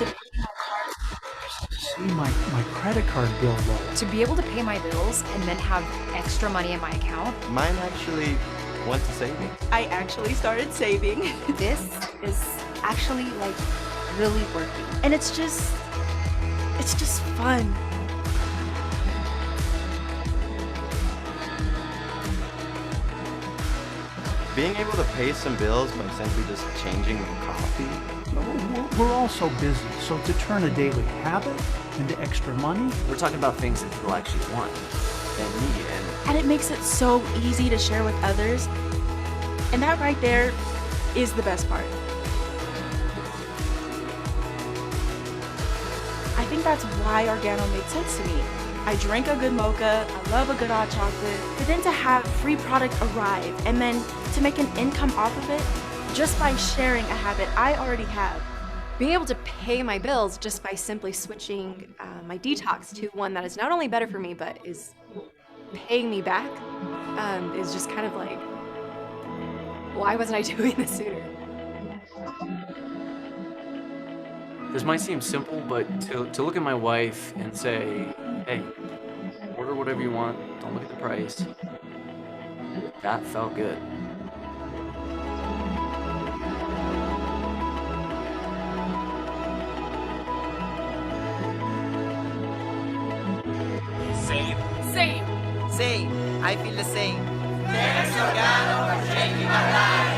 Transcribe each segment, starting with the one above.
to pay my card, See my credit card bill low. to be able to pay my bills and then have extra money in my account. Mine actually went to savings. I actually started saving. This is actually like really working. And it's just fun. Being able to pay some bills by simply just changing my coffee. We're all so busy, so to turn a daily habit into extra money, We're talking about things that people actually want and need, And it makes it so easy to share with others. And that right there is the best part. I think that's why Organo made sense to me. I drink a good mocha, I love a good hot chocolate, but then to have free product arrive and then to make an income off of it just by sharing a habit I already have. Being able to pay my bills just by simply switching my detox to one that is not only better for me, but is paying me back, is just kind of like, why wasn't I doing this sooner? This might seem simple, but to look at my wife and say, hey, order whatever you want, don't look at the price, that felt good. Same. Same. Same. I feel the same. Thanks, Organo, for changing my life.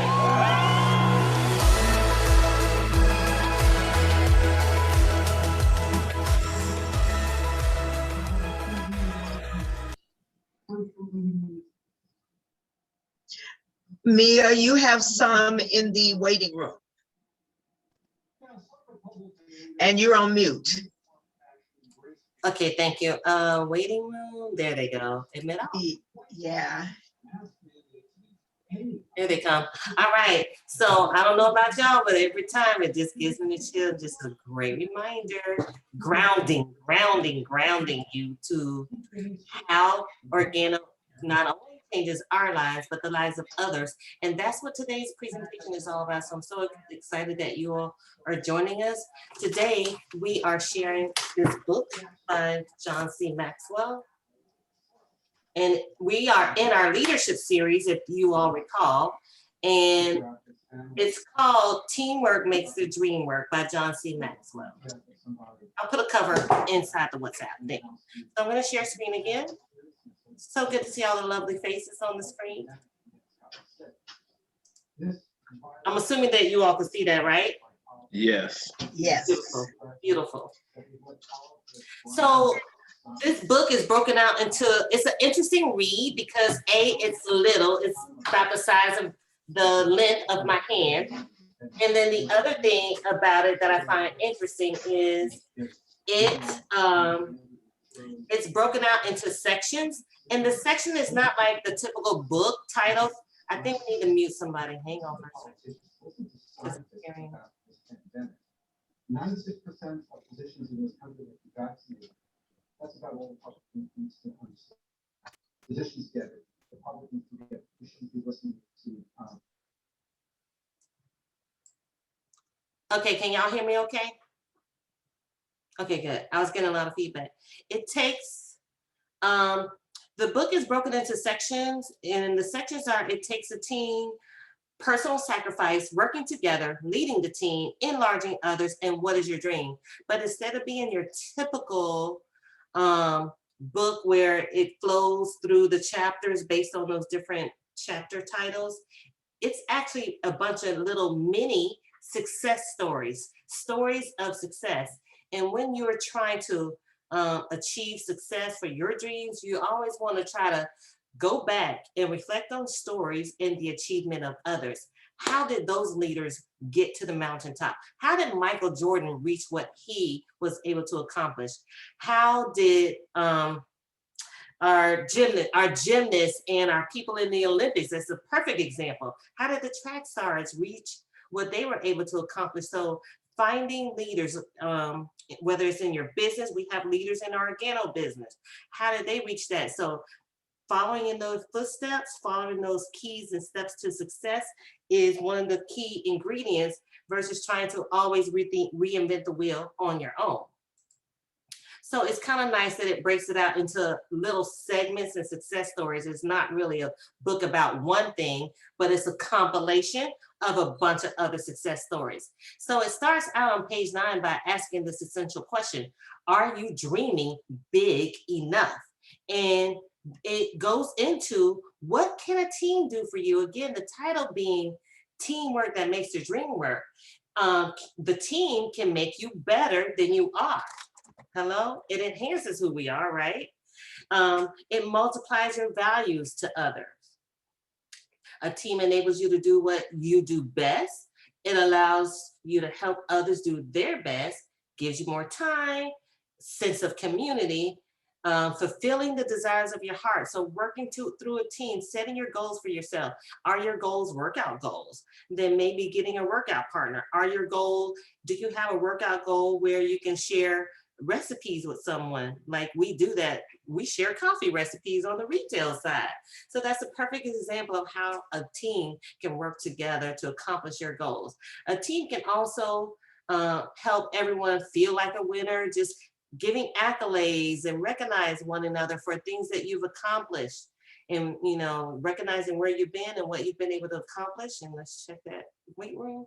Mia, you have some in the waiting room. And you're on mute. Okay, thank you. Waiting room. There they go. Admit all. Yeah. Here they come. All right. So I don't know about y'all, but every time it just gives me the chill. Just a great reminder. Grounding you to how Organo not only changes our lives, but the lives of others. And that's what today's presentation is all about. So I'm so excited that you all are joining us. Today, we are sharing this book by John C. Maxwell. And we are in our leadership series, if you all recall. And it's called Teamwork Makes the Dream Work by John C. Maxwell. I'll put a cover inside the WhatsApp thing. So I'm going to share screen again. So good to see all the lovely faces on the screen. I'm assuming that you all can see that, right? Yes. Yes. Beautiful, beautiful. So this book is broken out into, it's an interesting read because it's little, it's about the size of the length of my hand. And then the other thing about it that I find interesting is it's broken out into sections. And the section is not like the typical book title. I think we need to mute somebody. Hang on for a second. 96% of physicians in this country have been vaccinated. That's about all the public needs to understand. Physicians get it. The public needs to get it. We shouldn't be listening to. Okay, can y'all hear me okay? Okay, good. I was getting a lot of feedback. It takes, the book is broken into sections, and the sections are, it takes a team, personal sacrifice, working together, leading the team, enlarging others, and what is your dream? But instead of being your typical book where it flows through the chapters based on those different chapter titles, it's actually a bunch of little mini success stories, stories of success. And when you're trying to achieve success for your dreams, you always want to try to go back and reflect on stories and the achievement of others. How did those leaders get to the mountaintop? How did Michael Jordan reach what he was able to accomplish? How did our gymnasts and our people in the Olympics, that's a perfect example. How did the track stars reach what they were able to accomplish? So finding leaders, whether it's in your business, we have leaders in our Organo business. How did they reach that? So following in those footsteps, following those keys and steps to success is one of the key ingredients versus trying to always reinvent the wheel on your own. So it's kind of nice that it breaks it out into little segments and success stories. It's not really a book about one thing, but it's a compilation of a bunch of other success stories. So it starts out on page 9 by asking this essential question: are you dreaming big enough? And it goes into what can a team do for you? Again, the title being Teamwork That Makes the Dream Work. The team can make you better than you are. Hello? It enhances who we are, right? It multiplies your values to others. A team enables you to do what you do best. It allows you to help others do their best, gives you more time, sense of community, fulfilling the desires of your heart. So working through a team, setting your goals for yourself. Are your goals workout goals? Then maybe getting a workout partner. Are your goals, do you have a workout goal where you can share recipes with someone? Like we do that. We share coffee recipes on the retail side. So that's a perfect example of how a team can work together to accomplish your goals. A team can also help everyone feel like a winner, just giving accolades and recognize one another for things that you've accomplished, and recognizing where you've been and what you've been able to accomplish. And let's check that weight room.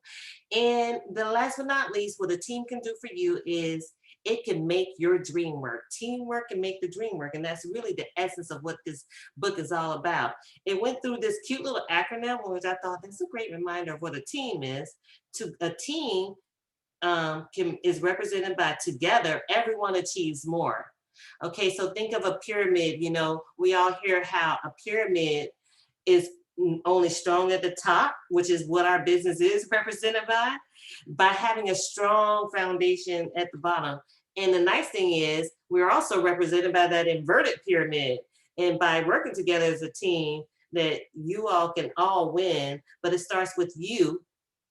And the last but not least, what a team can do for you is it can make your dream work. Teamwork can make the dream work. And that's really the essence of what this book is all about. It went through this cute little acronym, which I thought that's a great reminder of what a team is. A team is represented by together, everyone achieves more. Okay, so think of a pyramid. We all hear how a pyramid is only strong at the top, which is what our business is represented by having a strong foundation at the bottom. And the nice thing is we're also represented by that inverted pyramid. And by working together as a team, that you all can all win, but it starts with you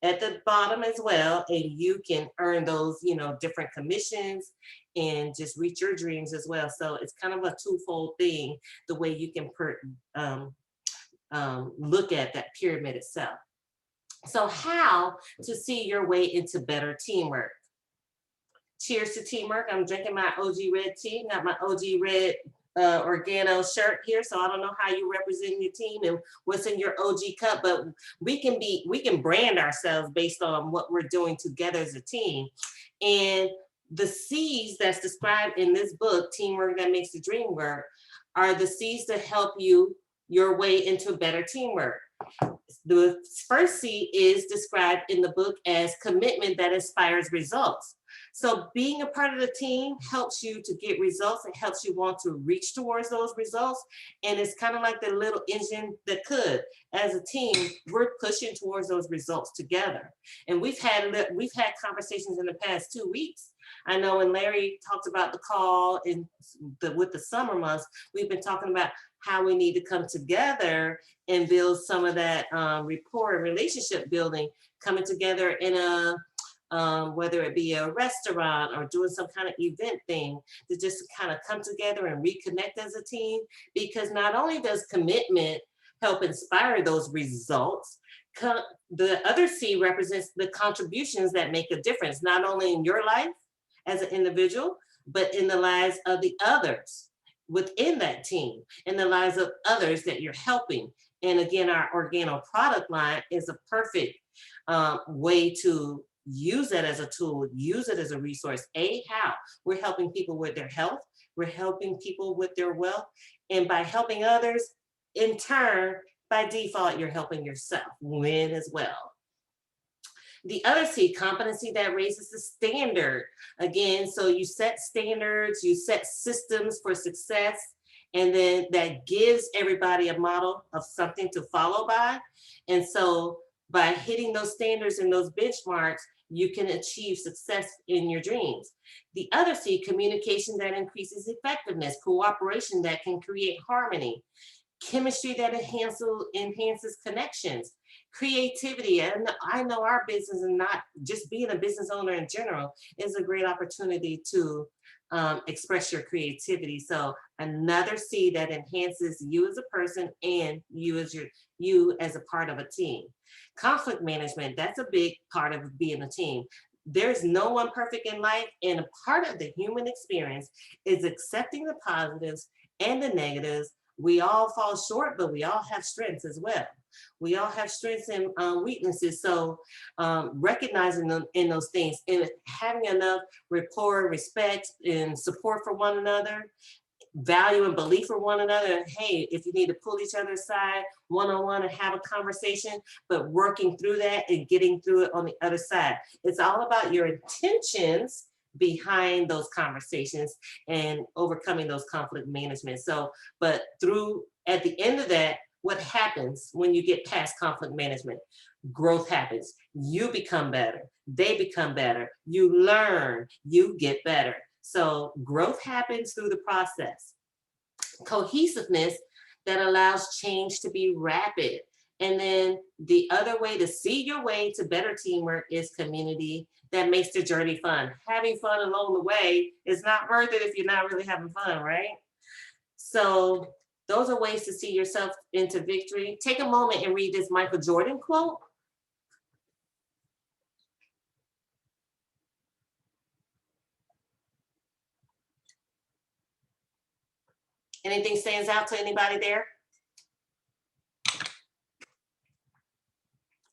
at the bottom as well, and you can earn those different commissions and just reach your dreams as well. So it's kind of a twofold thing, the way you can look at that pyramid itself. So how to see your way into better teamwork? Cheers to teamwork. I'm drinking my OG red tea, not my OG red Organo shirt here, so I don't know how you represent your team and what's in your OG cup, but we can brand ourselves based on what we're doing together as a team. And the C's that's described in this book, Teamwork That Makes the Dream Work, are the C's to help you your way into better teamwork. The first C is described in the book as commitment that inspires results. So being a part of the team helps you to get results. It helps you want to reach towards those results. And it's kind of like the little engine that could. As a team, we're pushing towards those results together. And we've had conversations in the past 2 weeks. I know when Larry talked about the call with the summer months, we've been talking about how we need to come together and build some of that rapport and relationship building, coming together in a whether it be a restaurant or doing some kind of event thing, to just kind of come together and reconnect as a team. Because not only does commitment help inspire those results, the other C represents the contributions that make a difference, not only in your life as an individual, but in the lives of the others within that team, in the lives of others that you're helping. And again, our Organo product line is a perfect way to use that as a tool, use it as a resource. How? We're helping people with their health, we're helping people with their wealth, and by helping others, in turn, by default, you're helping yourself win as well. The other C, competency that raises the standard. Again, so you set standards, you set systems for success, and then that gives everybody a model of something to follow by. And so by hitting those standards and those benchmarks, you can achieve success in your dreams. The other C, communication that increases effectiveness, cooperation that can create harmony, chemistry that enhances connections, creativity, and I know our business, and not just being a business owner in general, is a great opportunity to express your creativity. So another C that enhances you as a person and you as a part of a team. Conflict management, that's a big part of being a team. There's no one perfect in life, and a part of the human experience is accepting the positives and the negatives. We all fall short, but we all have strengths as well. We all have strengths and weaknesses. So recognizing them in those things and having enough rapport, respect, and support for one another, value and belief for one another. And hey, if you need to pull each other aside one-on-one and have a conversation, but working through that and getting through it on the other side. It's all about your intentions behind those conversations and overcoming those conflict management. So, but at the end of that, what happens when you get past conflict management? Growth happens. You become better. They become better. You learn. You get better. So growth happens through the process. Cohesiveness that allows change to be rapid. And then the other way to see your way to better teamwork is community that makes the journey fun. Having fun along the way is not worth it if you're not really having fun, right? So those are ways to see yourself into victory. Take a moment and read this Michael Jordan quote. Anything stands out to anybody there?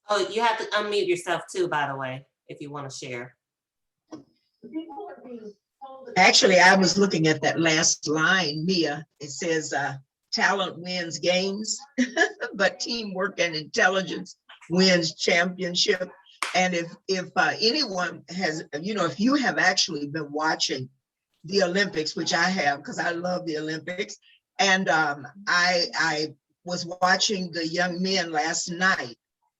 Oh, you have to unmute yourself too, by the way, if you want to share. Actually, I was looking at that last line, Mia. It says, talent wins games, but teamwork and intelligence wins championship. And if anyone has, if you have actually been watching the Olympics, which I have, because I love the Olympics, and I was watching the young men last night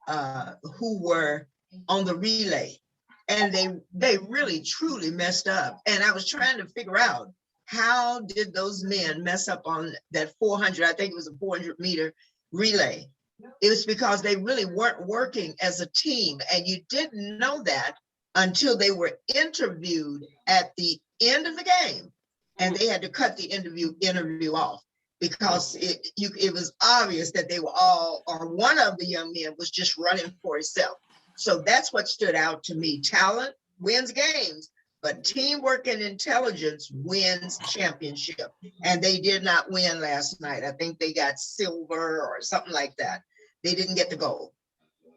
who were on the relay, and they really truly messed up. And I was trying to figure out, how did those men mess up on that 400, I think it was a 400-meter relay? It was because they really weren't working as a team, and you didn't know that until they were interviewed at the end of the game, and they had to cut the interview off because it was obvious that they were all, or one of the young men was just running for himself. So that's what stood out to me. Talent wins games, but teamwork and intelligence wins championship. And they did not win last night. I think they got silver or something like that. They didn't get the gold.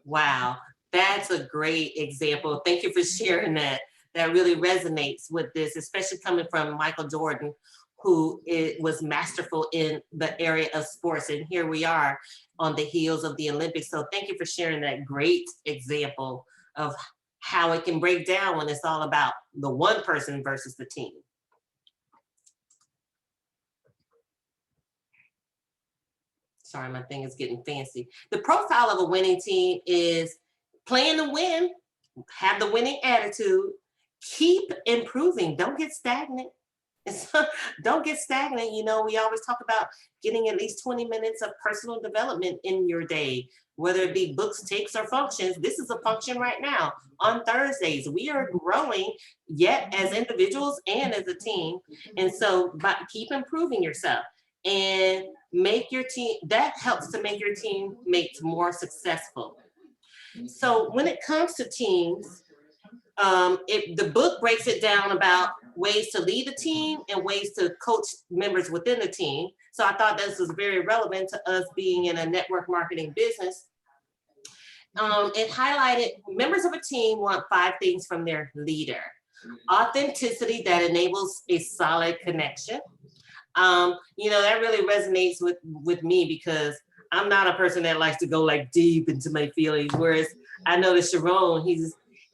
Wow, That's a great example. Thank you for sharing that. That really resonates with this, especially coming from Michael Jordan, who was masterful in the area of sports. And here we are on the heels of the Olympics. So thank you for sharing that great example of how it can break down when it's all about the one person versus the team. Sorry, my thing is getting fancy. The profile of a winning team is playing to win, have the winning attitude, keep improving, don't get stagnant. Don't get stagnant. You know, we always talk about getting at least 20 minutes of personal development in your day, whether it be books, tapes, or functions. This is a function right now. On Thursdays, we are growing yet as individuals and as a team. And so but keep improving yourself and make your team, that helps to make your teammates more successful. So when it comes to teams, the book breaks it down about ways to lead a team and ways to coach members within the team. So I thought this was very relevant to us being in a network marketing business. It highlighted members of a team want 5 things from their leader. Authenticity that enables a solid connection. You know, that really resonates with me because I'm not a person that likes to go like deep into my feelings. Whereas I noticed Sharon,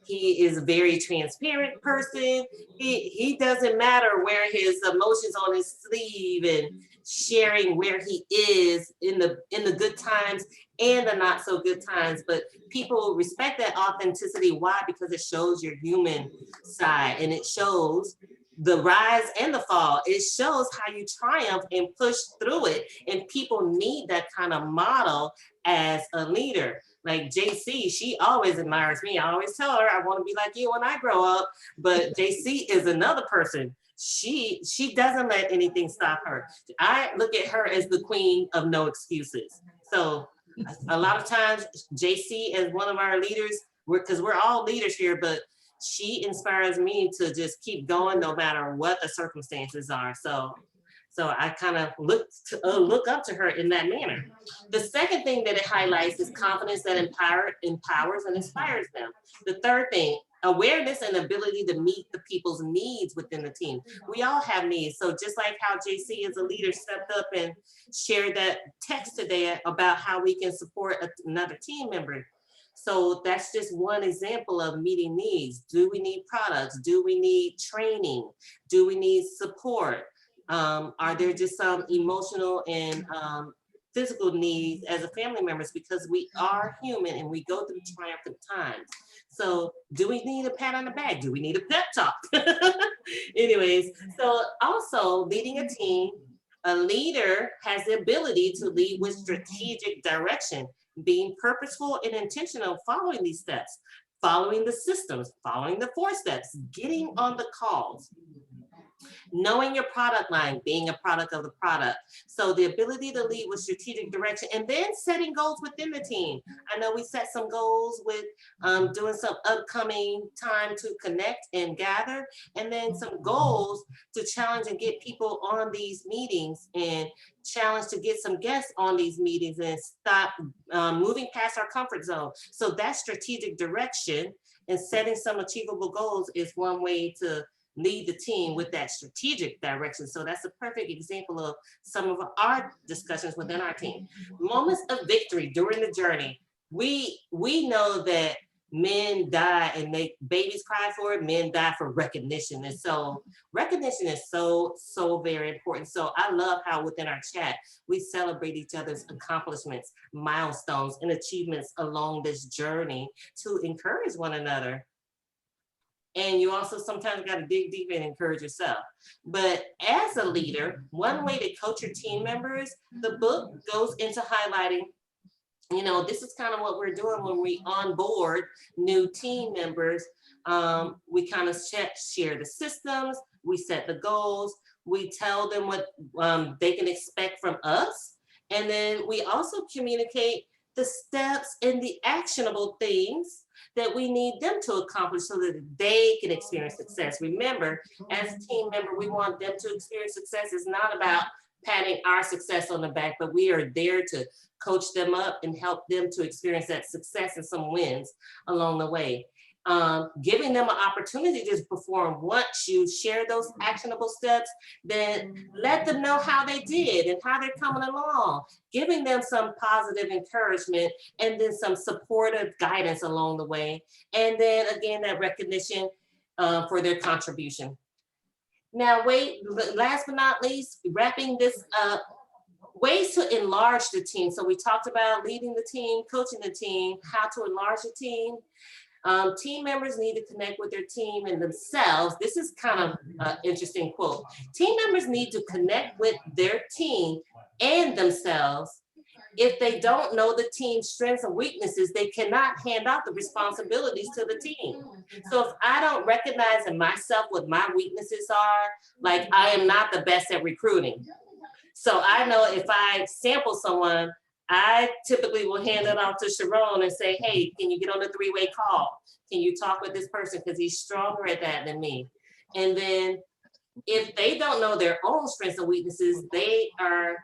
he is a very transparent person. He doesn't matter where his emotions on his sleeve and sharing where he is in the good times and the not so good times. But people respect that authenticity. Why? Because it shows your human side and it shows the rise and the fall. It shows how you triumph and push through it. And people need that kind of model as a leader. Like JC, she always admires me. I always tell her I want to be like you when I grow up. But JC is another person. She doesn't let anything stop her. I look at her as the queen of no excuses. So a lot of times JC is one of our leaders, because we're all leaders here, but she inspires me to just keep going no matter what the circumstances are. So I kind of look up to her in that manner. The second thing that it highlights is confidence that empowers and inspires them. The third thing, awareness and ability to meet the people's needs within the team. We all have needs. So just like how JC as a leader stepped up and shared that text today about how we can support another team member. So that's just one example of meeting needs. Do we need products? Do we need training? Do we need support? Are there just some emotional and physical needs as a family members, because we are human and we go through triumphant times. So do we need a pat on the back? Do we need a pep talk? Anyways, so also leading a team, a leader has the ability to lead with strategic direction, being purposeful and intentional, following these steps, following the systems, following the 4 steps, getting on the calls, knowing your product line, being a product of the product. So the ability to lead with strategic direction, and then setting goals within the team. I know we set some goals with doing some upcoming time to connect and gather, and then some goals to challenge and get people on these meetings, and challenge to get some guests on these meetings, and stop moving past our comfort zone. So that strategic direction and setting some achievable goals is one way to lead the team with that strategic direction. So that's a perfect example of some of our discussions within our team. Moments of victory during the journey. We know that men die and babies cry for it, men die for recognition. And so recognition is so very important. So I love how within our chat, we celebrate each other's accomplishments, milestones, and achievements along this journey to encourage one another. And you also sometimes got to dig deep and encourage yourself. But as a leader, one way to coach your team members, the book goes into highlighting, you know, this is kind of what we're doing when we onboard new team members. We kind of share the systems, we set the goals, we tell them what they can expect from us. And then we also communicate the steps and the actionable things that we need them to accomplish so that they can experience success. Remember, as a team member, we want them to experience success. It's not about patting our success on the back, but we are there to coach them up and help them to experience that success and some wins along the way. Giving them an opportunity to perform. Once you share those actionable steps, then let them know how they did and how they're coming along, giving them some positive encouragement and then some supportive guidance along the way. And then again, that recognition for their contribution. Now, last but not least, wrapping this up, ways to enlarge the team. So we talked about leading the team, coaching the team, how to enlarge the team. Team members need to connect with their team and themselves. This is kind of an interesting quote. Team members need to connect with their team and themselves. If they don't know the team's strengths and weaknesses, they cannot hand out the responsibilities to the team. So if I don't recognize in myself what my weaknesses are, like I am not the best at recruiting. So I know if I sample someone, I typically will hand it off to Sharon and say, hey, can you get on a 3-way call? Can you talk with this person? Because he's stronger at that than me. And then if they don't know their own strengths and weaknesses, they're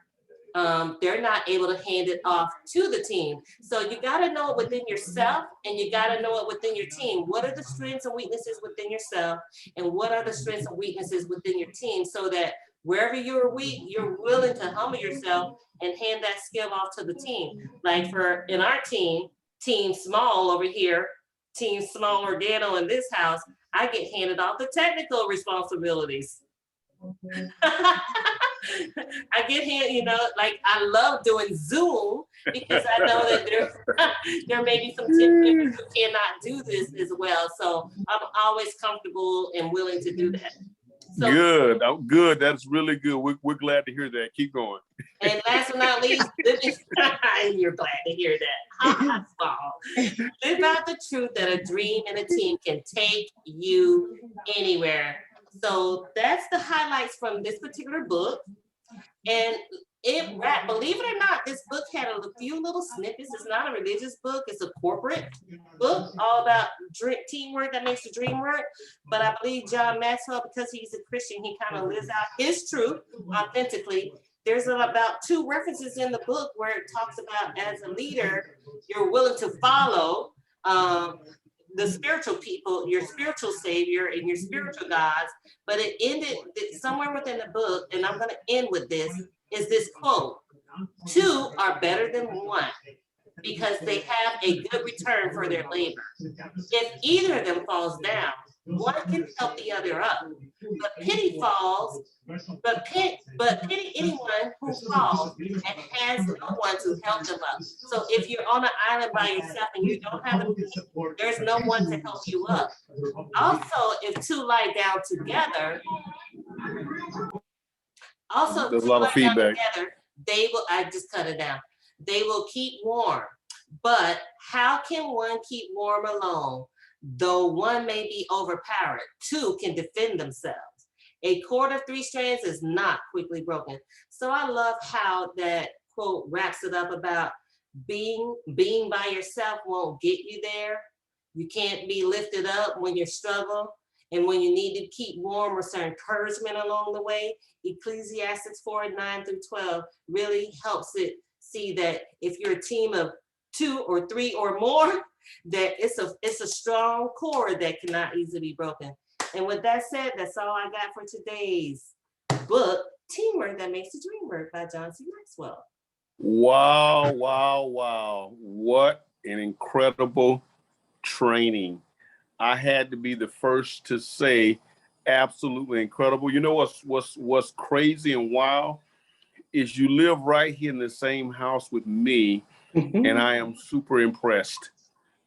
not able to hand it off to the team. So you got to know it within yourself and you got to know it within your team. What are the strengths and weaknesses within yourself? And what are the strengths and weaknesses within your team, so that wherever you're weak, you're willing to humble yourself and hand that skill off to the team. Like in our team, Team Small over here, Team Small Organo in this house, I get handed off the technical responsibilities. I get handed, you know, like I love doing Zoom because I know that there may be some team members who cannot do this as well. So I'm always comfortable and willing to do that. So, Good. Oh, good. That's really good. We're glad to hear that. Keep going. and last but not least, you're glad to hear that. Live out the truth that a dream and a team can take you anywhere. So that's the highlights from this particular book. And believe it or not, this book had a few little snippets. It's not a religious book, it's a corporate book all about teamwork that makes the dream work. But I believe John Maxwell, because he's a Christian, he kind of lives out his truth authentically. There's about 2 references in the book where it talks about, as a leader, you're willing to follow the spiritual people, your spiritual savior and your spiritual gods. But it ended somewhere within the book, and I'm going to end with this, is this quote: 2 are better than 1 because they have a good return for their labor. If either of them falls down, one can help the other up. But pity anyone who falls and has no one to help them up. So if you're on an island by yourself and you don't have a team, there's no one to help you up. Also, if 2 lie down together, there's a lot of feedback. Together, they will, I just cut it down. They will keep warm. But how can one keep warm alone? Though one may be overpowered, 2 can defend themselves. A cord of 3 strands is not quickly broken. So I love how that quote wraps it up about being by yourself won't get you there. You can't be lifted up when you struggle. And when you need to keep warm or some encouragement along the way, Ecclesiastes 4:9-12 really helps it see that if you're a team of 2 or 3 or more, that it's a strong cord that cannot easily be broken. And with that said, that's all I got for today's book, Teamwork That Makes the Dream Work by John C. Maxwell. Wow, wow, wow. What an incredible training. I had to be the first to say absolutely incredible. You know what's crazy and wild is you live right here in the same house with me, and I am super impressed.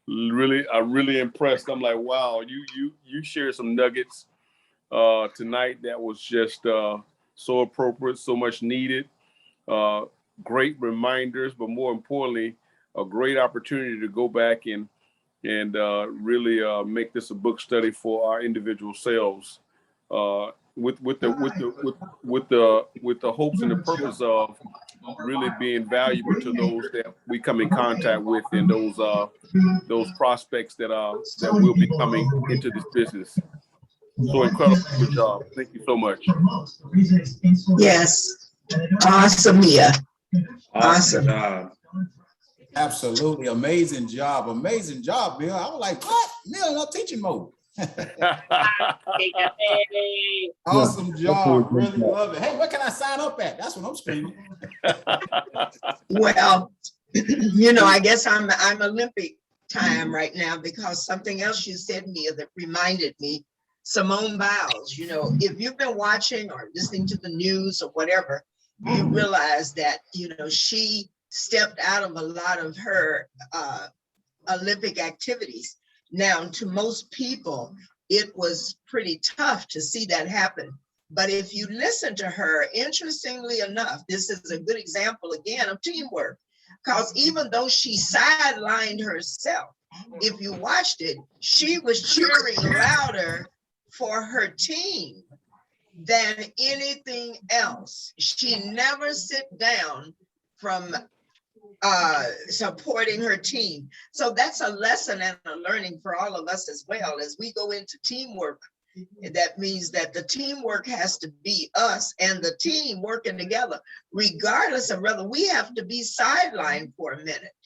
I'm really impressed. I'm like, wow, you shared some nuggets tonight that was just so appropriate, so much needed. Great reminders, but more importantly, a great opportunity to go back and really make this a book study for our individual selves, with the hopes and the purpose of really being valuable to those that we come in contact with, and those prospects that will be coming into this business. So incredible. Good job. Thank you so much. Yes. Awesome, Mia. Awesome. Absolutely. Amazing job. Amazing job, Bill. I was like, what? Bill in our teaching mode. Awesome job. Really love it. Hey, what can I sign up at? That's what I'm screaming. Well, I guess I'm Olympic time right now, because something else you said, Mia, that reminded me, Simone Biles. If you've been watching or listening to the news or whatever, you realize that, she stepped out of a lot of her Olympic activities. Now, to most people, it was pretty tough to see that happen. But if you listen to her, interestingly enough, this is a good example again of teamwork, because even though she sidelined herself, if you watched it, she was cheering louder for her team than anything else. She never sit down from supporting her team. So that's a lesson and a learning for all of us as well. As we go into teamwork, that means that the teamwork has to be us and the team working together, regardless of whether we have to be sidelined for a minute.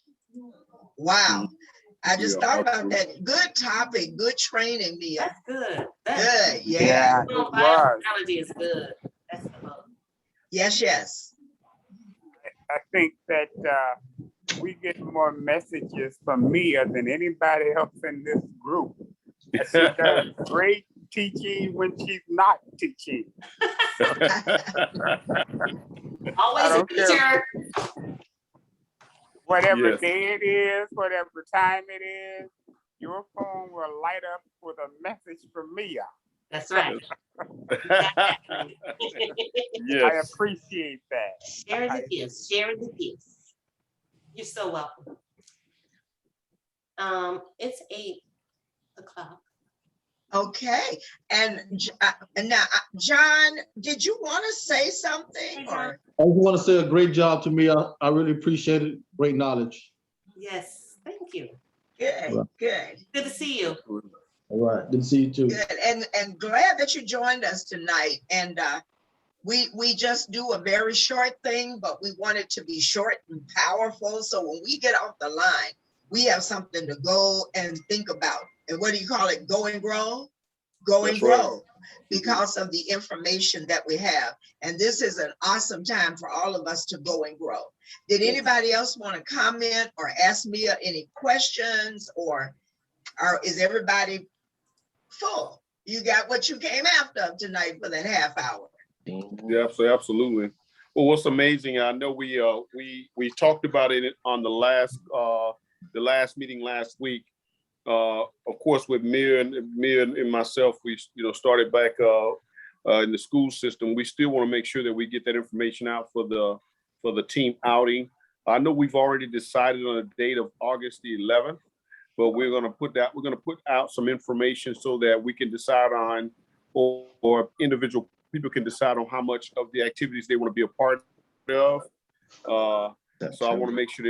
Wow. I just thought about that. Good topic, good training, Mia. That's good. Good, yeah. Biology is good. That's the book. Yes. I think that we get more messages from Mia than anybody else in this group. She does great teaching when she's not teaching. Always a teacher. Whatever day it is, whatever time it is, your phone will light up with a message from Mia. That's right. Exactly. I Yes. appreciate that. Sharing the gifts, sharing the gifts. You're so welcome. It's 8 o'clock. Okay, and now, John, did you want to say something or? I just want to say a great job to me. I really appreciate it. Great knowledge. Yes, thank you. Good, Right. good, Good to see you. All right. Good to see you too. good, and glad that you joined us tonight. And we just do a very short thing, but we want it to be short and powerful. So when we get off the line, we have something to go and think about. And what do you call it? Go and grow? Go and That's right. grow because of the information that we have. And this is an awesome time for all of us to go and grow. Did anybody else want to comment or ask me any questions, or is everybody full? You got what you came after tonight for that half hour. Yeah, absolutely. Well, what's amazing, I know we talked about it on the last meeting last week. Of course, with Mia and myself, we started back in the school system. We still want to make sure that we get that information out for the team outing. I know we've already decided on a date of August the 11th, but we're going to put out some information so that we can decide on, or individual people can decide on how much of the activities they want to be a part of. So I want to make sure that